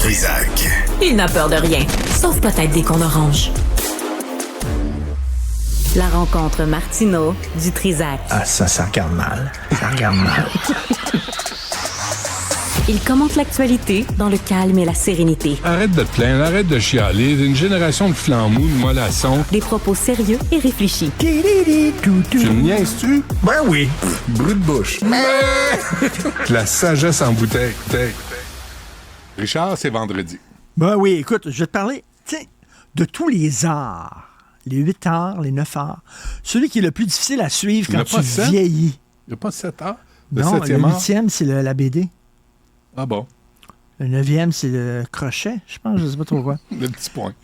Trizac. Il n'a peur de rien, sauf peut-être des qu'on orange. La rencontre Martineau du Trizac. Ah, ça regarde mal. Ça regarde mal. Il commente l'actualité dans le calme et la sérénité. Arrête de te plaindre, arrête de chialer. Une génération de flambous, de mollassons. Des propos sérieux et réfléchis. Tu me niaises-tu? Ben oui. Brut de bouche. La sagesse en bouteille. Richard, c'est vendredi. Ben oui, écoute, je vais te parler, de tous les arts. Les 8 arts, les 9 arts. Celui qui est le plus difficile à suivre quand tu vieillis. Il n'y a pas 7 arts? Non, le 8e, c'est la BD. Ah bon? Le 9e, c'est le crochet, je pense, je ne sais pas trop quoi. Le petit point.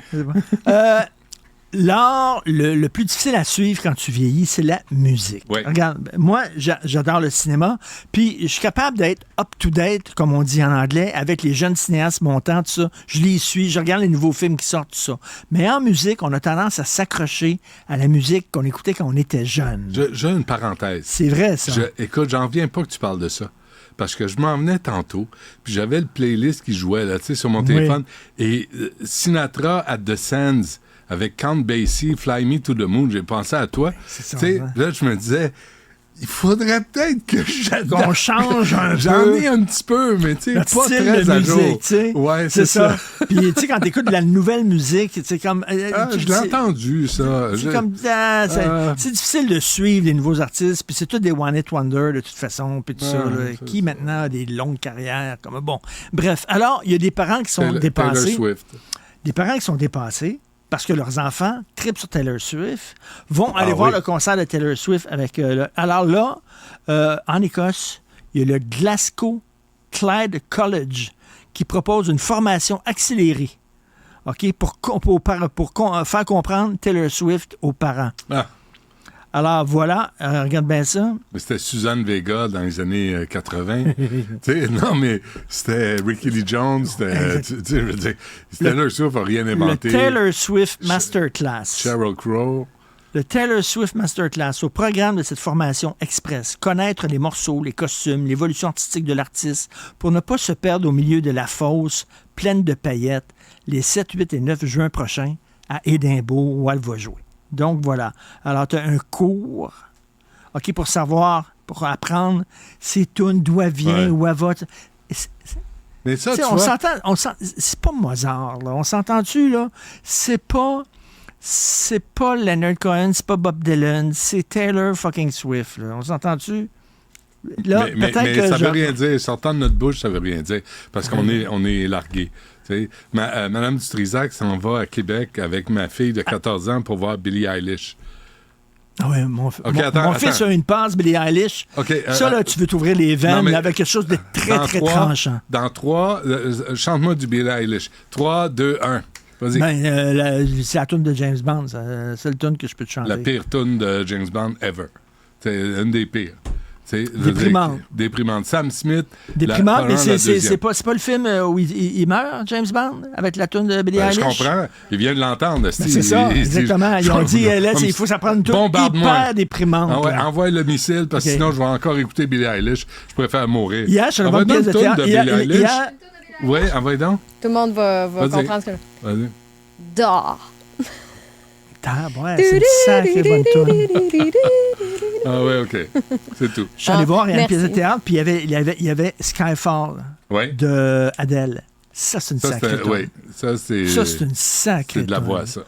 L'art le plus difficile à suivre quand tu vieillis, c'est la musique. Oui. Regarde, moi, j'adore le cinéma, puis je suis capable d'être up-to-date, comme on dit en anglais, avec les jeunes cinéastes montants, tout ça. Je les suis, je regarde les nouveaux films qui sortent, tout ça. Mais en musique, on a tendance à s'accrocher à la musique qu'on écoutait quand on était jeune. J'ai une parenthèse. C'est vrai, ça. Écoute, j'en reviens pas que tu parles de ça. Parce que je m'en venais tantôt, puis j'avais le playlist qui jouait là, sur mon téléphone, et Sinatra at the Sands, avec Count Basie, Fly Me to the Moon, j'ai pensé à toi. Là, je me disais, il faudrait peut-être que qu'on change un peu. J'en ai un petit peu, mais tu sais, pas très à jour. Ouais, c'est ça. Puis, tu sais, quand t'écoutes de la nouvelle musique, tu sais, comme... je l'ai entendu, ça. C'est difficile de suivre les nouveaux artistes, puis c'est tous des one-hit wonder, de toute façon, puis tout ça, qui maintenant a des longues carrières, comme bon. Bref, alors, il y a des parents qui sont dépassés. Taylor Swift. Des parents qui sont dépassés, parce que leurs enfants trippent sur Taylor Swift, vont aller voir le concert de Taylor Swift avec... Alors là, en Écosse, il y a le Glasgow Clyde College qui propose une formation accélérée, OK, pour faire comprendre Taylor Swift aux parents. Ah. Alors voilà, regarde bien ça. Mais c'était Suzanne Vega dans les années 80. Non, mais c'était Ricky Lee Jones. Taylor Swift n'a rien inventé. Le Taylor Swift Masterclass. Sheryl Crow. Le Taylor Swift Masterclass, au programme de cette formation express, connaître les morceaux, les costumes, l'évolution artistique de l'artiste pour ne pas se perdre au milieu de la fosse pleine de paillettes les 7, 8 et 9 juin prochains à Édimbourg où elle va jouer. Donc, voilà. Alors, tu as un cours, OK, pour savoir, pour apprendre ces tunes, d'où elle vient, où elle va. Mais ça, tu vois... c'est pas Mozart, là. On s'entend-tu, là? C'est pas Leonard Cohen, c'est pas Bob Dylan, c'est Taylor fucking Swift, là. On s'entend-tu? Là, mais ça veut rien dire. Sortant de notre bouche, ça veut rien dire. Parce qu'on est largués. Madame Dutrisac s'en va à Québec avec ma fille de 14 ans pour voir Billie Eilish. Ah oui, mon fils a une passe, Billie Eilish. Ça, là, tu veux t'ouvrir les veines avec quelque chose de très, très tranchant. Dans 3, chante-moi du Billie Eilish. 3, 2, 1. Vas-y. C'est la tune de James Bond. C'est le tune que je peux te chanter. La pire tune de James Bond ever. C'est une des pires. Déprimante. Sam Smith. Déprimante, mais c'est pas le film où il meurt, James Bond, avec la tune de Billie Eilish? Je comprends. Il vient de l'entendre. C'est ça, exactement. Ils ont dit, il faut s'apprendre une tune hyper déprimante. Envoie le missile, parce que sinon, je vais encore écouter Billie Eilish. Je préfère mourir. Hier, je suis dans une pièce de théâtre. Billie Eilish. Oui, envoie donc. Tout le monde va comprendre ce que... Vas-y. Dors. C'est une sacrée bonne tune. Ah ouais, OK. C'est tout. Je suis allé voir une pièce de théâtre, puis il y avait Skyfall de Adele. Ça, c'est une sacrée tune. Oui, ça, c'est une sacrée c'est de la voix, ça.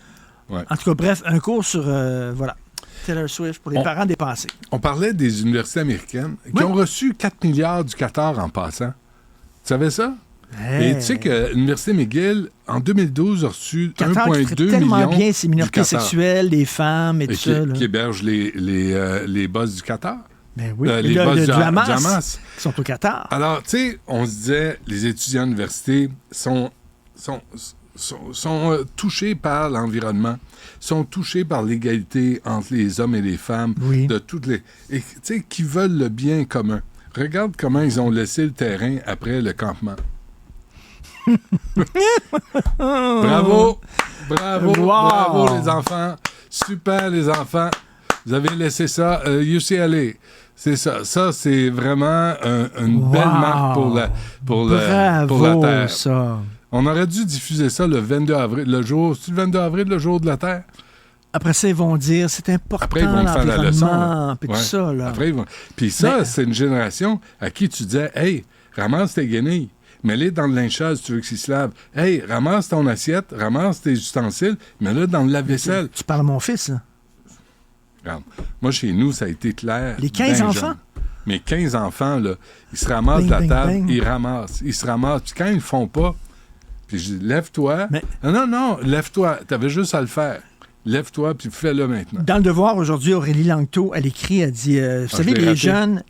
Ouais. En tout cas, bref, un cours sur Taylor Swift pour les parents dépassés. On parlait des universités américaines qui ont reçu 4 milliards du Qatar en passant. Tu savais ça? Et tu sais que l'Université McGill, en 2012, a reçu 1,2 million tellement bien ces minorités sexuelles, les femmes et tout ça. Qui hébergent les boss du Qatar. Ben oui, les boss du Hamas. Qui sont au Qatar. Alors, tu sais, on se disait, les étudiants à l'université sont touchés par l'environnement, sont touchés par l'égalité entre les hommes et les femmes, de toutes les... Et tu sais, qui veulent le bien commun. Regarde comment ils ont laissé le terrain après le campement. Bravo les enfants, super les enfants, vous avez laissé ça. UCLA, c'est ça c'est vraiment une belle marque pour la terre. Ça. On aurait dû diffuser ça le 22 avril, c'est le 22 avril, le jour de la Terre? Après ça, ils vont dire, c'est important, Après, ils vont te faire la leçon. Puis tout ça, là. Après, Puis ça, c'est une génération à qui tu disais, « Hey, ramasse tes guenilles. Mets-les dans le linge sale si tu veux qu'ils se lavent. Hey, ramasse ton assiette, ramasse tes ustensiles, mets-le dans le lave-vaisselle. » Tu parles à mon fils, là. Regarde, moi, chez nous, ça a été clair. Les 15 ben enfants? Jeune. Mes 15 enfants, là, ils se ramassent de la table, ils ramassent, ils se ramassent. Puis quand ils le font pas, puis je dis, lève-toi. Mais... Non, lève-toi. T'avais juste à le faire. Lève-toi, puis fais-le maintenant. Dans le Devoir, aujourd'hui, Aurélie Langto, elle écrit, elle dit, vous savez, les jeunes...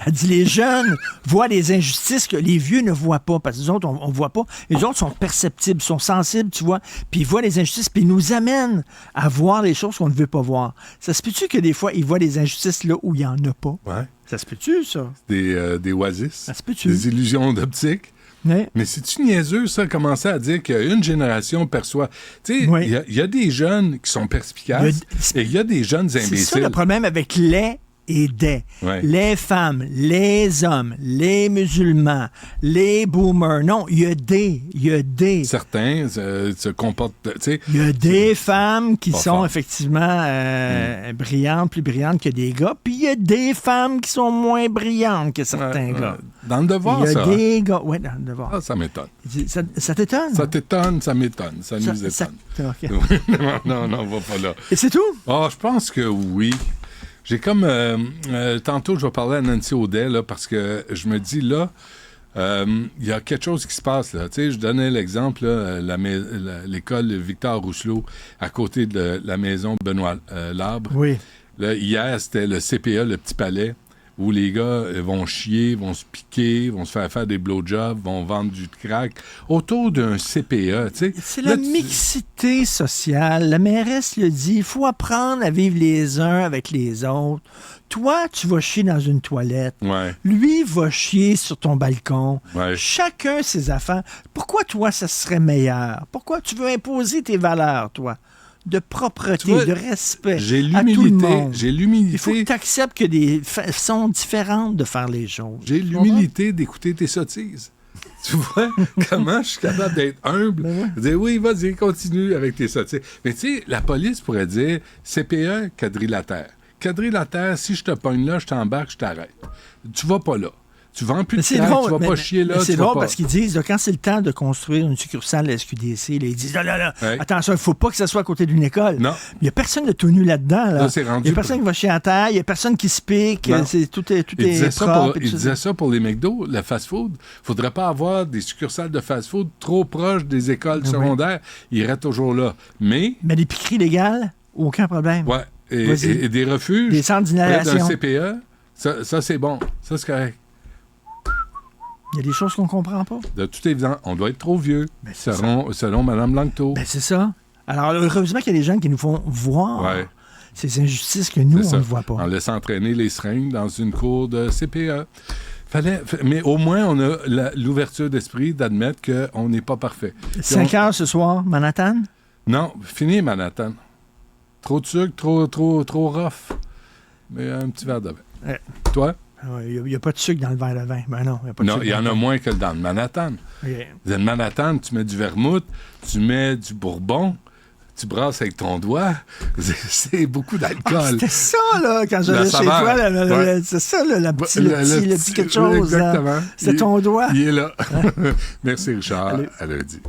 Elle dit, les jeunes voient des injustices que les vieux ne voient pas, parce que les autres, on ne voit pas. Les autres sont perceptibles, sont sensibles, tu vois, puis ils voient les injustices, puis ils nous amènent à voir les choses qu'on ne veut pas voir. Ça se peut-tu que des fois, ils voient des injustices là où il n'y en a pas? Ouais. Ça se peut-tu, ça? Des oasis. Ça se peut-tu? Des illusions d'optique. Ouais. Mais c'est-tu niaiseux, ça, commencer à dire qu'une génération perçoit... Tu sais, il y a des jeunes qui sont perspicaces et il y a des jeunes imbéciles. C'est ça le problème avec les et des. Ouais. Les femmes, les hommes, les musulmans, les boomers. Non, il y a des. Certains se comportent... Il y a des femmes qui sont effectivement brillantes, plus brillantes que des gars, puis il y a des femmes qui sont moins brillantes que certains gars. Dans le Devoir, ça. Il y a des gars... Oui, dans le Devoir. Ah, ça m'étonne. Ça t'étonne? Ça t'étonne, ça m'étonne. Ça nous étonne. Okay. non, on va pas là. Et c'est tout? Ah, je pense que oui. J'ai comme... tantôt, je vais parler à Nancy Audet, là, parce que je me dis, là, il y a quelque chose qui se passe, là. Tu sais, je donnais l'exemple, là, l'école Victor Rousselot, à côté de la maison Benoît Labre. Oui. Là, hier, c'était le CPA, le Petit Palais, où les gars vont chier, vont se piquer, vont se faire des blowjobs, vont vendre du crack, autour d'un CPA, tu sais. C'est la mixité sociale. La mairesse le dit, il faut apprendre à vivre les uns avec les autres. Toi, tu vas chier dans une toilette. Ouais. Lui va chier sur ton balcon. Ouais. Chacun ses affaires. Pourquoi, toi, ça serait meilleur? Pourquoi tu veux imposer tes valeurs, toi? De propreté, de respect à tout le monde. J'ai l'humilité. Il faut que tu acceptes qu'il y a des façons différentes de faire les choses. J'ai l'humilité d'écouter tes sottises. Tu vois comment je suis capable d'être humble? Dire oui, vas-y, continue avec tes sottises. Mais tu sais, la police pourrait dire CPE, quadrilatère. Quadrilatère, si je te pogne là, je t'embarque, je t'arrête. Tu vas pas là. Tu vends plus de crack, tu vas pas chier là. C'est drôle parce qu'ils disent, là, quand c'est le temps de construire une succursale de la SQDC, là, ils disent, là, attention, il ne faut pas que ça soit à côté d'une école. Non. Il n'y a personne de tout nu là-dedans. Là. Il n'y a personne qui va chier à terre, il n'y a personne qui se pique, tout est propre. Il disait ça pour les McDo, le fast-food. Il ne faudrait pas avoir des succursales de fast-food trop proches des écoles secondaires. Ils iraient toujours là. Mais des piqueries légales, aucun problème. Ouais. Et des refuges. Des centres d'inhalation. D'un CPE, ça c'est bon. Ça, c'est correct. Il y a des choses qu'on ne comprend pas. De toute évidence, on doit être trop vieux, selon Mme Langto. Ben, c'est ça. Alors, heureusement qu'il y a des gens qui nous font voir ces injustices que nous, on ne voit pas. On laisse entraîner les seringues dans une cour de CPE. Mais au moins, on a l'ouverture d'esprit d'admettre qu'on n'est pas parfait. 5 heures ce soir, Manhattan? Non, fini Manhattan. Trop de sucre, trop rough. Mais un petit verre de vin. Toi? Il n'y a pas de sucre dans le verre de vin. Ben non, il n'y a pas de sucre. Non, il y en a moins que dans le Manhattan. Okay. Dans le Manhattan, tu mets du vermouth, tu mets du bourbon, tu brasses avec ton doigt. C'est beaucoup d'alcool. C'était ça, là, quand j'allais chez toi. C'est ça, là, le petit quelque chose. Exactement. C'est ton doigt. Il est là. Merci, Richard. À lundi.